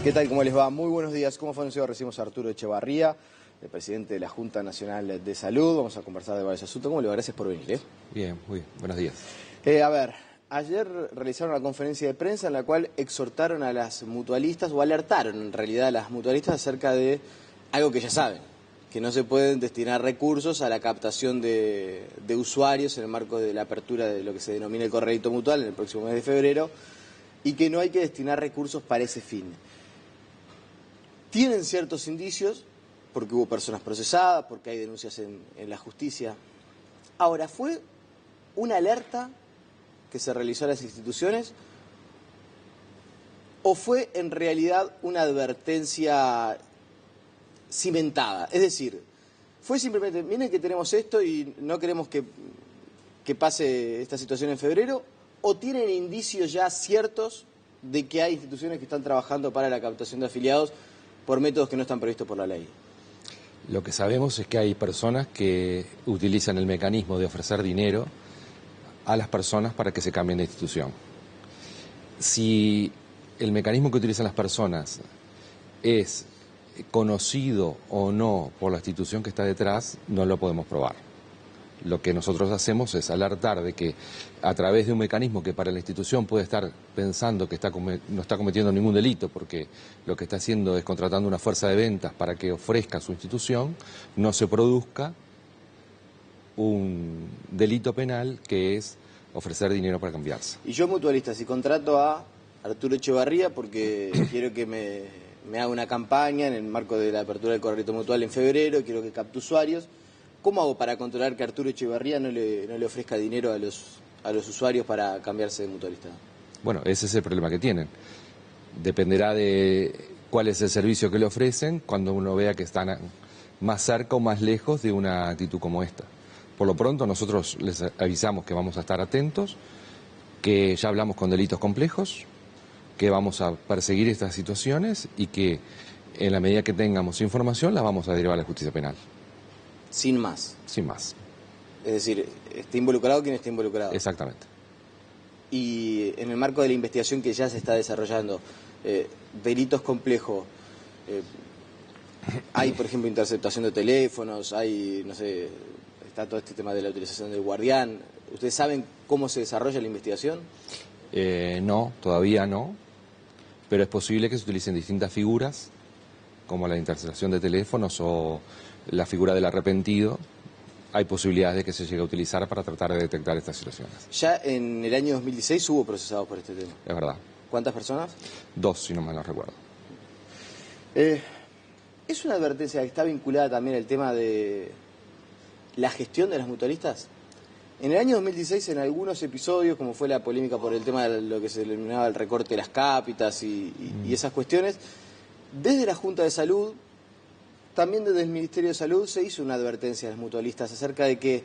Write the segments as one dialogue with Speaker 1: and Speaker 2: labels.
Speaker 1: ¿Qué tal? ¿Cómo les va? Muy buenos días. ¿Cómo fue anunciado? Recibimos a Arturo Echevarría, el presidente de la Junta Nacional de Salud. Vamos a conversar de varios asuntos. ¿Cómo le va? Gracias por venir.
Speaker 2: Bien, muy bien. Buenos días.
Speaker 1: Ayer realizaron una conferencia de prensa en la cual exhortaron a las mutualistas, o alertaron en realidad a las mutualistas acerca de algo que ya saben, que no se pueden destinar recursos a la captación de usuarios en el marco de la apertura de lo que se denomina el corralito mutual en el próximo mes de febrero, y que no hay que destinar recursos para ese fin. Tienen ciertos indicios, porque hubo personas procesadas, porque hay denuncias en la justicia. Ahora, ¿fue una alerta que se realizó a las instituciones o fue en realidad una advertencia cimentada? Es decir, fue simplemente, miren que tenemos esto y no queremos que pase esta situación en febrero, o tienen indicios ya ciertos de que hay instituciones que están trabajando para la captación de afiliados por métodos que no están previstos por la ley.
Speaker 2: Lo que sabemos es que hay personas que utilizan el mecanismo de ofrecer dinero a las personas para que se cambien de institución. Si el mecanismo que utilizan las personas es conocido o no por la institución que está detrás, no lo podemos probar. Lo que nosotros hacemos es alertar de que a través de un mecanismo que para la institución puede estar pensando que no está cometiendo ningún delito, porque lo que está haciendo es contratando una fuerza de ventas para que ofrezca su institución, no se produzca un delito penal que es ofrecer dinero para cambiarse.
Speaker 1: Y yo, mutualista, si contrato a Arturo Echevarría porque quiero que me haga una campaña en el marco de la apertura del corralito mutual en febrero, quiero que capte usuarios, ¿cómo hago para controlar que Arturo Echevarría no le ofrezca dinero a los usuarios para cambiarse de mutualista?
Speaker 2: Bueno, ese es el problema que tienen. Dependerá de cuál es el servicio que le ofrecen cuando uno vea que están más cerca o más lejos de una actitud como esta. Por lo pronto nosotros les avisamos que vamos a estar atentos, que ya hablamos con delitos complejos, que vamos a perseguir estas situaciones y que en la medida que tengamos información las vamos a derivar a la justicia penal.
Speaker 1: Sin más.
Speaker 2: Sin más.
Speaker 1: Es decir, ¿está involucrado quien está involucrado?
Speaker 2: Exactamente.
Speaker 1: Y en el marco de la investigación que ya se está desarrollando, delitos complejos, hay, por ejemplo, interceptación de teléfonos, hay, no sé, está todo este tema de la utilización del guardián. ¿Ustedes saben cómo se desarrolla la investigación?
Speaker 2: No, todavía no, pero es posible que se utilicen distintas figuras, como la interceptación de teléfonos o la figura del arrepentido. Hay posibilidades de que se llegue a utilizar para tratar de detectar estas situaciones.
Speaker 1: Ya en el año 2016 hubo procesados por este tema.
Speaker 2: Es verdad.
Speaker 1: ¿Cuántas personas?
Speaker 2: 2, si no mal no recuerdo.
Speaker 1: ¿Es una advertencia que está vinculada también al tema de la gestión de las mutualistas? En el año 2016, en algunos episodios, como fue la polémica por el tema de lo que se denominaba el recorte de las cápitas y esas cuestiones, desde la Junta de Salud, también desde el Ministerio de Salud, se hizo una advertencia a las mutualistas acerca de que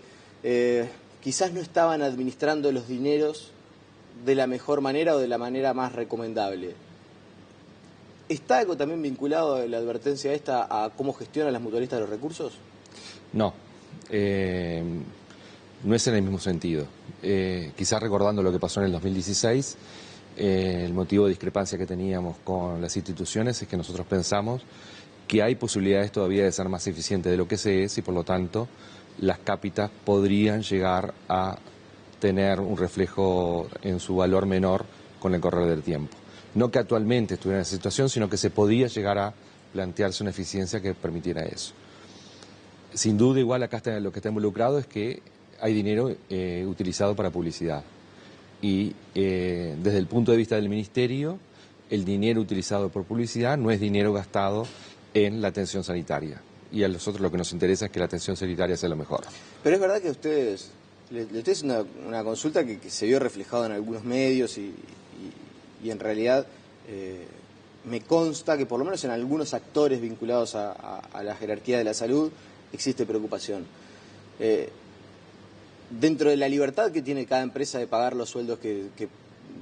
Speaker 1: quizás no estaban administrando los dineros de la mejor manera o de la manera más recomendable. ¿Está algo también vinculado a la advertencia esta a cómo gestionan las mutualistas los recursos?
Speaker 2: No, no es en el mismo sentido. Quizás recordando lo que pasó en el 2016, el motivo de discrepancia que teníamos con las instituciones es que nosotros pensamos que hay posibilidades todavía de ser más eficientes de lo que se es y por lo tanto las cápitas podrían llegar a tener un reflejo en su valor menor con el correr del tiempo. No que actualmente estuviera en esa situación, sino que se podía llegar a plantearse una eficiencia que permitiera eso. Sin duda, igual acá lo que está involucrado es que hay dinero utilizado para publicidad. Y desde el punto de vista del Ministerio, el dinero utilizado por publicidad no es dinero gastado en la atención sanitaria. Y a nosotros lo que nos interesa es que la atención sanitaria sea lo mejor.
Speaker 1: Pero es verdad que ustedes, es una consulta que se vio reflejada en algunos medios y en realidad me consta que por lo menos en algunos actores vinculados a la jerarquía de la salud existe preocupación. Dentro de la libertad que tiene cada empresa de pagar los sueldos que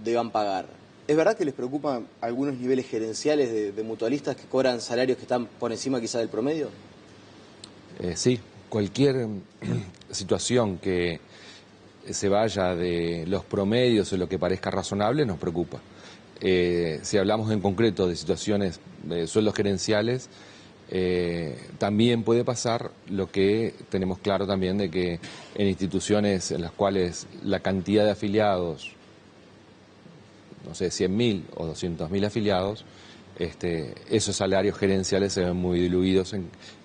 Speaker 1: deban pagar, ¿es verdad que les preocupan algunos niveles gerenciales de mutualistas que cobran salarios que están por encima quizá del promedio?
Speaker 2: Sí, cualquier situación que se vaya de los promedios o lo que parezca razonable nos preocupa. Si hablamos en concreto de situaciones de sueldos gerenciales, también puede pasar lo que tenemos claro también de que en instituciones en las cuales la cantidad de afiliados, no sé, 100.000 o 200.000 afiliados, esos salarios gerenciales se ven muy diluidos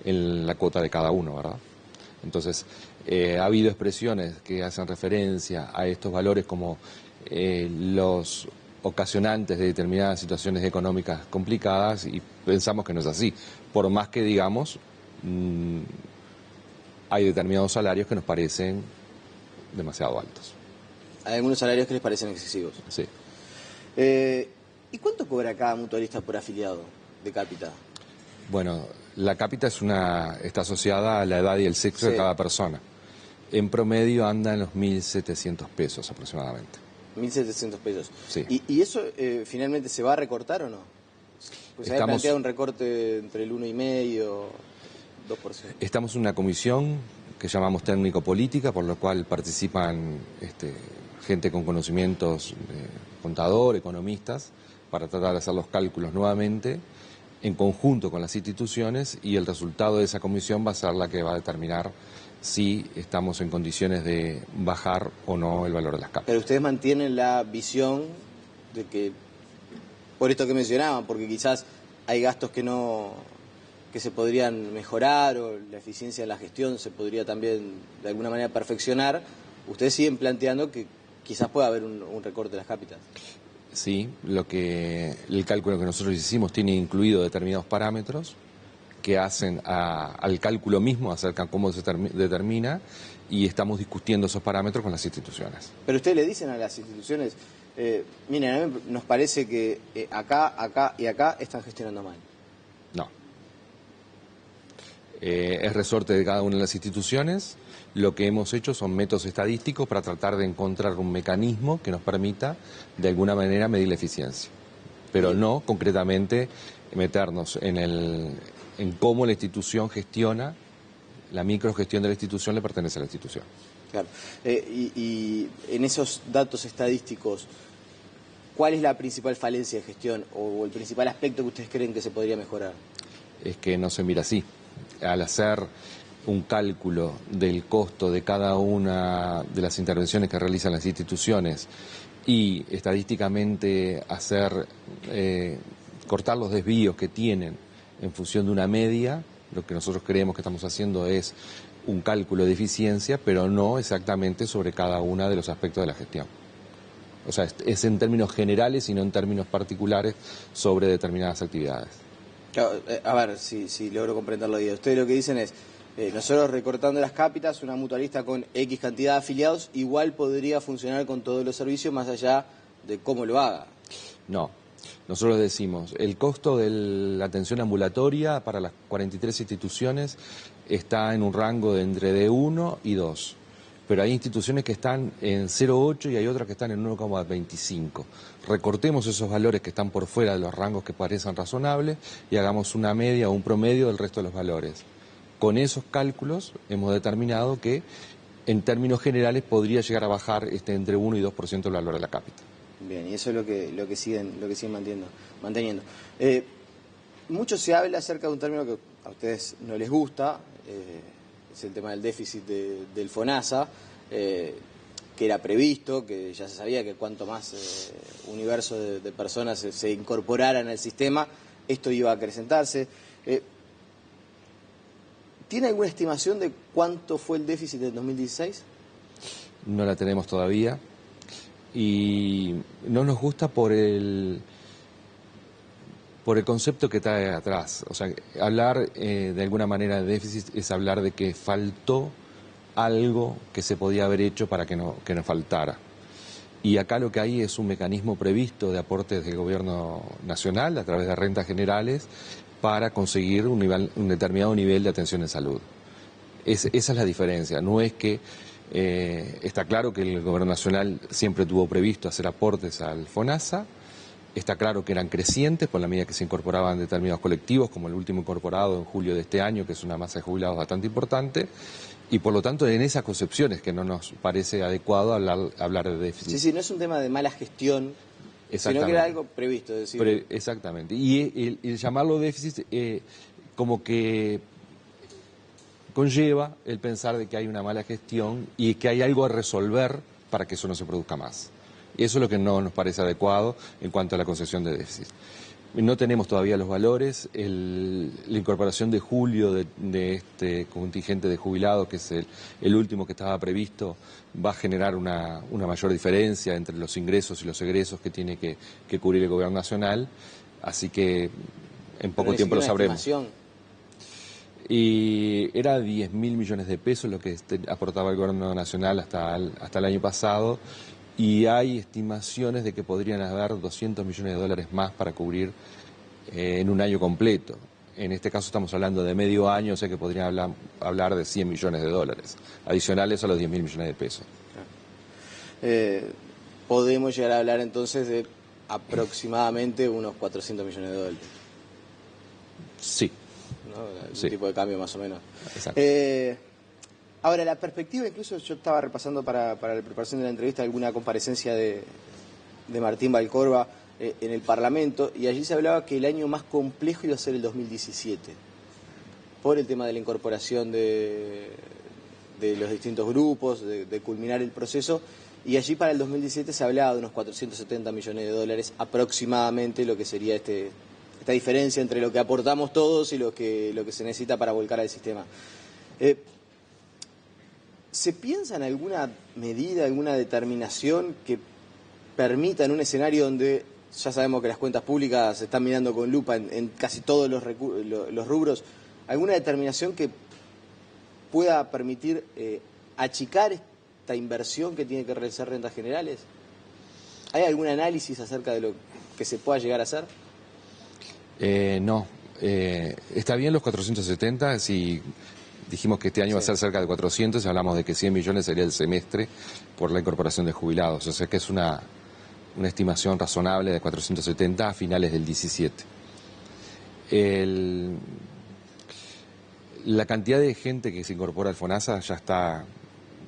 Speaker 2: en la cuota de cada uno, ¿verdad? Entonces, ha habido expresiones que hacen referencia a estos valores como los ocasionantes de determinadas situaciones económicas complicadas, y pensamos que no es así. Por más que digamos, hay determinados salarios que nos parecen demasiado altos.
Speaker 1: Hay algunos salarios que les parecen excesivos.
Speaker 2: Sí.
Speaker 1: ¿Y cuánto cobra cada mutualista por afiliado de Cápita?
Speaker 2: Bueno, la Cápita está asociada a la edad y el sexo
Speaker 1: Sí.
Speaker 2: de cada persona. En promedio anda en los 1.700 pesos aproximadamente.
Speaker 1: 1.700 pesos.
Speaker 2: Sí.
Speaker 1: ¿Y eso finalmente se va a recortar o no? Pues se había
Speaker 2: Estamos-
Speaker 1: planteado un recorte entre el 1,5%, 2%.
Speaker 2: Estamos en una comisión que llamamos técnico-política, por lo cual participan gente con conocimientos, contador, economistas, para tratar de hacer los cálculos nuevamente en conjunto con las instituciones, y el resultado de esa comisión va a ser la que va a determinar si estamos en condiciones de bajar o no el valor de las cápitas.
Speaker 1: Pero ustedes mantienen la visión de que, por esto que mencionaban, porque quizás hay gastos que se podrían mejorar, o la eficiencia de la gestión se podría también de alguna manera perfeccionar, ustedes siguen planteando que quizás pueda haber un recorte de las cápitas.
Speaker 2: Sí, el cálculo que nosotros hicimos tiene incluido determinados parámetros que hacen al cálculo mismo acerca de cómo se determina, y estamos discutiendo esos parámetros con las instituciones.
Speaker 1: Pero ustedes le dicen a las instituciones, miren, a mí nos parece que acá y acá están gestionando mal.
Speaker 2: No. Es resorte de cada una de las instituciones. Lo que hemos hecho son métodos estadísticos para tratar de encontrar un mecanismo que nos permita de alguna manera medir la eficiencia, pero no concretamente meternos en cómo la institución gestiona. La microgestión de la institución le pertenece a la institución.
Speaker 1: Claro. Y en esos datos estadísticos, ¿cuál es la principal falencia de gestión o el principal aspecto que ustedes creen que se podría mejorar?
Speaker 2: Es que no se mira así. Al hacer un cálculo del costo de cada una de las intervenciones que realizan las instituciones y estadísticamente cortar los desvíos que tienen en función de una media, lo que nosotros creemos que estamos haciendo es un cálculo de eficiencia, pero no exactamente sobre cada uno de los aspectos de la gestión. O sea, es en términos generales y no en términos particulares sobre determinadas actividades.
Speaker 1: Claro, a ver si logro comprender la idea. Ustedes lo que dicen es, nosotros recortando las cápitas, una mutualista con X cantidad de afiliados igual podría funcionar con todos los servicios más allá de cómo lo haga.
Speaker 2: No, nosotros decimos, el costo de la atención ambulatoria para las 43 instituciones está en un rango de entre de 1 y 2. Pero hay instituciones que están en 0,8 y hay otras que están en 1,25. Recortemos esos valores que están por fuera de los rangos que parecen razonables y hagamos una media o un promedio del resto de los valores. Con esos cálculos hemos determinado que en términos generales podría llegar a bajar entre 1 y 2% el valor de la cápita.
Speaker 1: Bien, y eso es lo que siguen manteniendo. Mucho se habla acerca de un término que a ustedes no les gusta, es el tema del déficit del FONASA, que era previsto, que ya se sabía que cuanto más universo de personas se incorporaran al sistema, esto iba a acrecentarse. ¿Tiene alguna estimación de cuánto fue el déficit del 2016?
Speaker 2: No la tenemos todavía y no nos gusta por el concepto que trae atrás. O sea, hablar de alguna manera de déficit es hablar de que faltó algo que se podía haber hecho para que no faltara. Y acá lo que hay es un mecanismo previsto de aportes del gobierno nacional a través de rentas generales para conseguir un determinado nivel de atención en salud. Esa es la diferencia. No es que está claro que el gobierno nacional siempre tuvo previsto hacer aportes al FONASA. Está claro que eran crecientes por la medida que se incorporaban determinados colectivos, como el último incorporado en julio de este año, que es una masa de jubilados bastante importante, y por lo tanto en esas concepciones que no nos parece adecuado hablar de déficit.
Speaker 1: Sí, no es un tema de mala gestión sino que era algo previsto. Es decir.
Speaker 2: Exactamente. Y el llamarlo déficit como que conlleva el pensar de que hay una mala gestión y que hay algo a resolver para que eso no se produzca más. Eso es lo que no nos parece adecuado en cuanto a la concesión de déficit. No tenemos todavía los valores. La incorporación de julio de este contingente de jubilados, que es el último que estaba previsto, va a generar una mayor diferencia entre los ingresos y los egresos que tiene que cubrir el gobierno nacional. Así que en poco tiempo lo sabremos. Y era 10.000 millones de pesos lo que aportaba el gobierno nacional hasta el año pasado. Y hay estimaciones de que podrían haber 200 millones de dólares más para cubrir en un año completo. En este caso estamos hablando de medio año, o sea que podrían hablar de 100 millones de dólares, adicionales a los 10.000 millones de pesos.
Speaker 1: Podemos llegar a hablar entonces de aproximadamente unos 400 millones de dólares.
Speaker 2: Sí.
Speaker 1: ¿No? Un tipo de cambio más o menos.
Speaker 2: Exacto.
Speaker 1: Ahora, la perspectiva, incluso yo estaba repasando para la preparación de la entrevista alguna comparecencia de Martín Valcorba en el Parlamento, y allí se hablaba que el año más complejo iba a ser el 2017, por el tema de la incorporación de los distintos grupos, de culminar el proceso, y allí para el 2017 se hablaba de unos 470 millones de dólares aproximadamente, lo que sería esta diferencia entre lo que aportamos todos y lo que se necesita para volcar al sistema. ¿Se piensa en alguna medida, alguna determinación que permita en un escenario donde ya sabemos que las cuentas públicas se están mirando con lupa en casi todos los rubros, alguna determinación que pueda permitir achicar esta inversión que tiene que realizar Rentas Generales? ¿Hay algún análisis acerca de lo que se pueda llegar a hacer?
Speaker 2: No. Está bien los 470, si dijimos que este año va a ser cerca de 400, y hablamos de que 100 millones sería el semestre por la incorporación de jubilados, o sea que es una estimación razonable de 470 a finales del 17. La cantidad de gente que se incorpora al FONASA ya está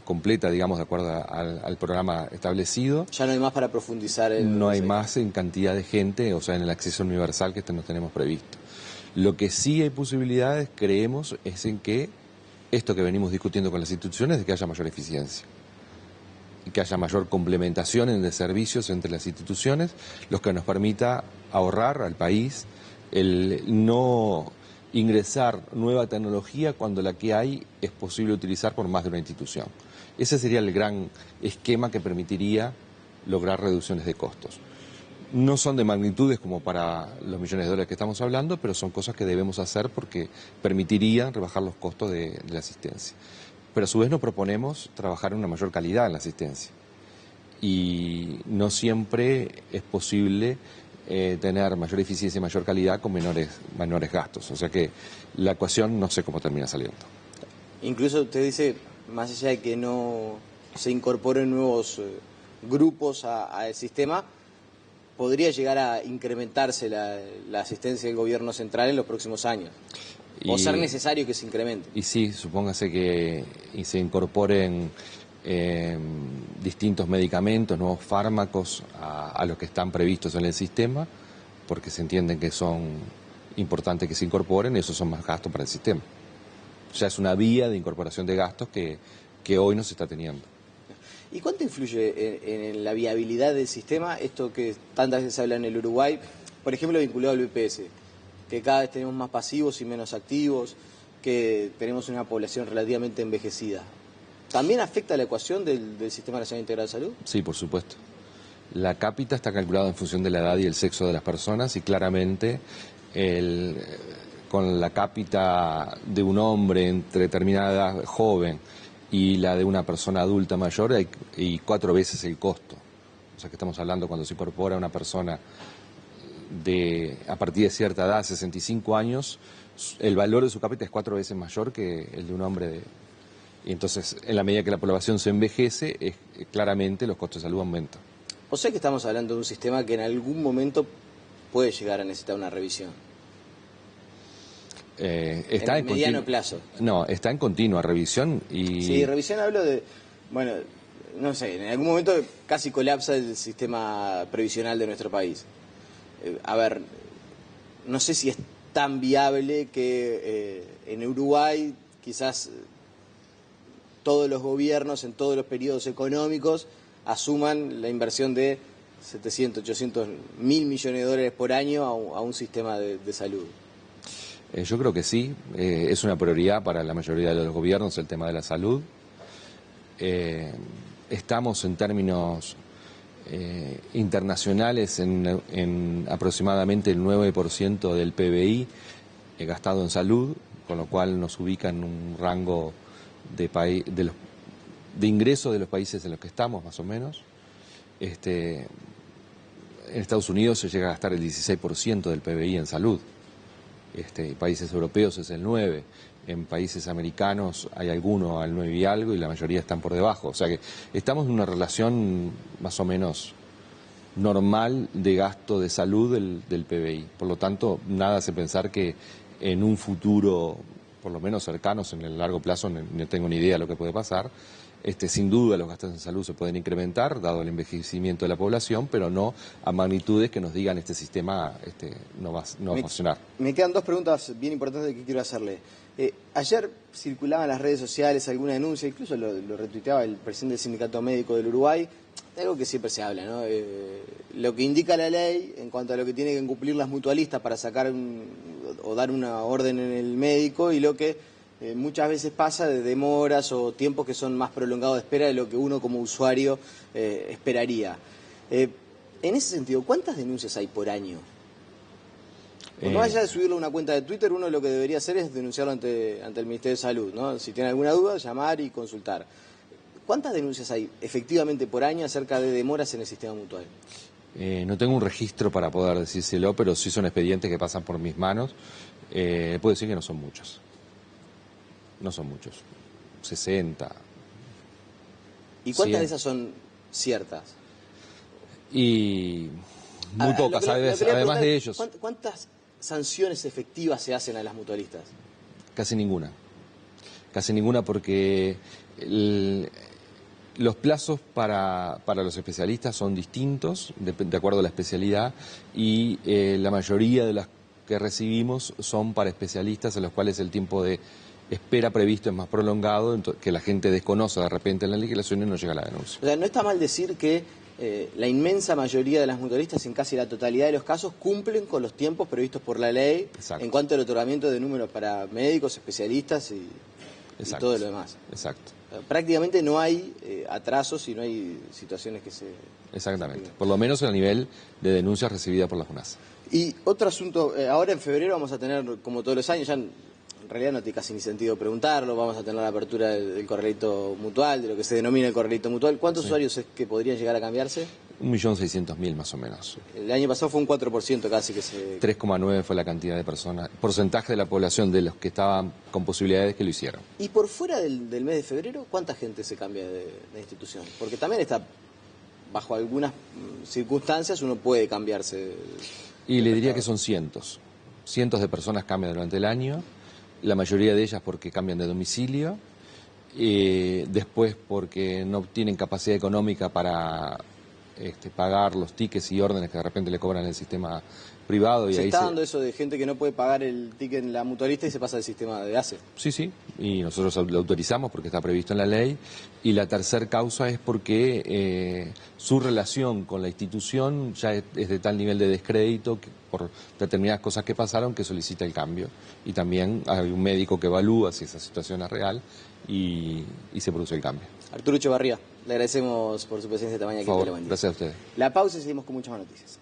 Speaker 2: completa, digamos, de acuerdo al programa establecido.
Speaker 1: Ya no hay más para profundizar
Speaker 2: No hay más en cantidad de gente, o sea, en el acceso universal que nos tenemos previsto. Lo que sí hay posibilidades, creemos, es en que esto que venimos discutiendo con las instituciones, de que haya mayor eficiencia y que haya mayor complementación de servicios entre las instituciones, lo que nos permita ahorrar al país, el no ingresar nueva tecnología cuando la que hay es posible utilizar por más de una institución. Ese sería el gran esquema que permitiría lograr reducciones de costos. No son de magnitudes como para los millones de dólares que estamos hablando, pero son cosas que debemos hacer porque permitirían rebajar los costos de la asistencia. Pero a su vez nos proponemos trabajar en una mayor calidad en la asistencia. Y no siempre es posible tener mayor eficiencia y mayor calidad con menores gastos. O sea que la ecuación no sé cómo termina saliendo.
Speaker 1: Incluso usted dice, más allá de que no se incorporen nuevos grupos al sistema, podría llegar a incrementarse la asistencia del gobierno central en los próximos años, o ser necesario que se incremente.
Speaker 2: Y sí, supóngase que se incorporen distintos medicamentos, nuevos fármacos a los que están previstos en el sistema, porque se entienden que son importantes que se incorporen, y esos son más gastos para el sistema. Ya es una vía de incorporación de gastos que hoy no se está teniendo.
Speaker 1: ¿Y cuánto influye en la viabilidad del sistema esto que tantas veces se habla en el Uruguay, por ejemplo, vinculado al BPS, que cada vez tenemos más pasivos y menos activos, que tenemos una población relativamente envejecida? ¿También afecta la ecuación del Sistema Nacional Integral de Salud?
Speaker 2: Sí, por supuesto. La cápita está calculada en función de la edad y el sexo de las personas, y claramente con la cápita de un hombre entre determinada edad joven y la de una persona adulta mayor hay 4 veces el costo. O sea que estamos hablando, cuando se incorpora una persona a partir de cierta edad, 65 años, el valor de su cápita es 4 veces mayor que el de un hombre y entonces, en la medida que la población se envejece, claramente los costos de salud aumentan.
Speaker 1: O sea que estamos hablando de un sistema que en algún momento puede llegar a necesitar una revisión.
Speaker 2: Está en
Speaker 1: mediano plazo.
Speaker 2: No, está en continua revisión y...
Speaker 1: Sí, revisión hablo de... Bueno, no sé, en algún momento casi colapsa el sistema previsional de nuestro país. A ver, no sé si es tan viable que en Uruguay quizás todos los gobiernos en todos los periodos económicos asuman la inversión de 700, 800, 1.000 millones de dólares por año a un sistema de salud.
Speaker 2: Yo creo que sí, es una prioridad para la mayoría de los gobiernos el tema de la salud. Estamos en términos internacionales en aproximadamente el 9% del PBI gastado en salud, con lo cual nos ubica en un rango de ingresos de los países en los que estamos, más o menos. En Estados Unidos se llega a gastar el 16% del PBI en salud. Países europeos es el 9%, en países americanos hay algunos al 9 y algo y la mayoría están por debajo. O sea que estamos en una relación más o menos normal de gasto de salud del PBI. Por lo tanto, nada hace pensar que en un futuro, por lo menos cercanos, en el largo plazo, no tengo ni idea de lo que puede pasar. Sin duda los gastos en salud se pueden incrementar, dado el envejecimiento de la población, pero no a magnitudes que nos digan este sistema no va a funcionar.
Speaker 1: Me quedan dos preguntas bien importantes que quiero hacerle. Ayer circulaban en las redes sociales alguna denuncia, incluso lo retuiteaba el presidente del Sindicato Médico del Uruguay, de algo que siempre se habla, ¿no? Lo que indica la ley en cuanto a lo que tienen que cumplir las mutualistas para sacar o dar una orden en el médico y lo que muchas veces pasa de demoras o tiempos que son más prolongados de espera de lo que uno como usuario esperaría. En ese sentido, ¿cuántas denuncias hay por año? Porque más allá de subirlo a una cuenta de Twitter, uno lo que debería hacer es denunciarlo ante el Ministerio de Salud, ¿no? Si tiene alguna duda, llamar y consultar. ¿Cuántas denuncias hay efectivamente por año acerca de demoras en el sistema mutual?
Speaker 2: No tengo un registro para poder decírselo, pero sí son expedientes que pasan por mis manos. Puedo decir que no son muchos. No son muchos. 60.
Speaker 1: ¿Y cuántas
Speaker 2: 100.
Speaker 1: de esas son ciertas?
Speaker 2: Y muy pocas, además de ellos.
Speaker 1: ¿Cuántas sanciones efectivas se hacen a las mutualistas?
Speaker 2: Casi ninguna. Casi ninguna porque los plazos para los especialistas son distintos, de acuerdo a la especialidad, y la mayoría de las que recibimos son para especialistas en los cuales el tiempo de espera previsto es más prolongado, que la gente desconoce de repente en la legislación y no llega a la denuncia.
Speaker 1: O sea, no está mal decir que la inmensa mayoría de las mutualistas, en casi la totalidad de los casos, cumplen con los tiempos previstos por la ley. Exacto. En cuanto al otorgamiento de números para médicos, especialistas y todo lo demás.
Speaker 2: Exacto.
Speaker 1: Prácticamente no hay atrasos y no hay situaciones que se...
Speaker 2: Exactamente, por lo menos a nivel de denuncias recibidas por la FUNASA.
Speaker 1: Y otro asunto, ahora en febrero vamos a tener, como todos los años, ya en realidad no tiene casi ni sentido preguntarlo, vamos a tener la apertura del corralito mutual, de lo que se denomina el corralito mutual. ¿Cuántos usuarios es que podrían llegar a cambiarse?
Speaker 2: 1.600.000 más o menos.
Speaker 1: El año pasado fue un 4% casi que se...
Speaker 2: 3,9 fue la cantidad de personas, porcentaje de la población de los que estaban con posibilidades que lo hicieron.
Speaker 1: Y por fuera del mes de febrero, ¿cuánta gente se cambia de institución? Porque también está, bajo algunas circunstancias, uno puede cambiarse.
Speaker 2: Y le diría que son cientos de personas cambian durante el año, la mayoría de ellas porque cambian de domicilio, después porque no tienen capacidad económica para pagar los tickets y órdenes que de repente le cobran el sistema privado. Y
Speaker 1: ¿Se
Speaker 2: ahí
Speaker 1: está dando eso de gente que no puede pagar el ticket en la mutualista y se pasa al sistema de ACE?
Speaker 2: Sí, y nosotros lo autorizamos porque está previsto en la ley. Y la tercera causa es porque su relación con la institución ya es de tal nivel de descrédito que por determinadas cosas que pasaron que solicita el cambio. Y también hay un médico que evalúa si esa situación es real y se produce el cambio.
Speaker 1: Arturo Echevarría, le agradecemos por su presencia esta mañana aquí en Telemundo.
Speaker 2: Gracias a ustedes.
Speaker 1: La pausa y seguimos con muchas más noticias.